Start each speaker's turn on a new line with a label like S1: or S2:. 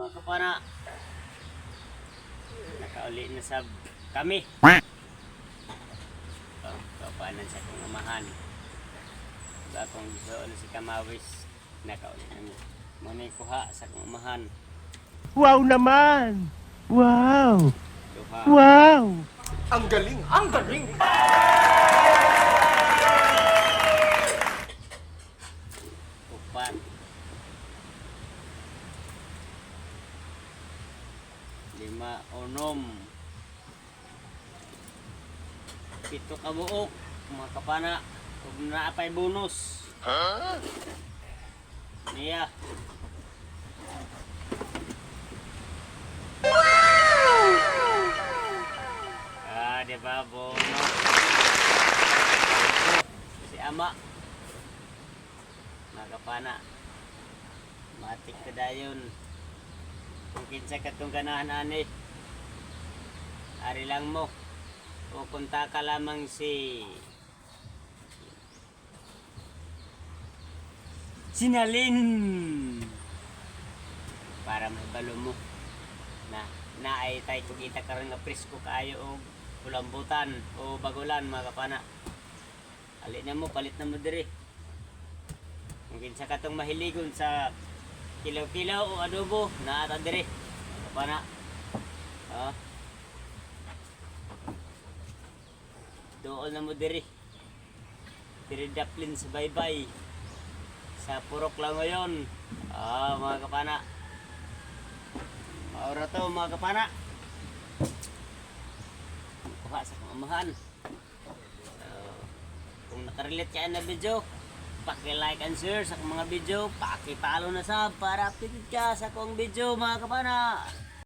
S1: Mga kapana, nakauli na sa kami. Kapanan sa kong amahan. Bakong doon si Kamawis, nakauli na muna kuha sa kong amahan.
S2: Wow naman! Wow!
S1: Duha.
S2: Wow!
S3: Ang galing! Ang galing!
S1: Upat. 5, 6. 7 ka buok, mga kapana. Kung naapay bonus. Niya. Diba bonus? Si ama. Mga kapana. Matik ka dayon. Kung kinsa katong ganahan ani. Ari lang mo. O kunta ka lamang si Sinalin para maibalo mo na naay tay kita karon nga presko kaayo og kulambutan o bagulan mga kapana. Ali na mo, palit na mo diri. Kung kinsa katong mahiligon sa kilaw-kilaw o adobo naata diri mga kapana. Doon na mo diri. Diri daplin sa baybay. Sa purok lang ngayon. Mga kapana. Maura to mga kapana. Kuha sa kamamahan. Kung nakarelate ka na video, paki-like and share sa mga video. Paki-follow na sub para updated ka sa kong video mga kapana.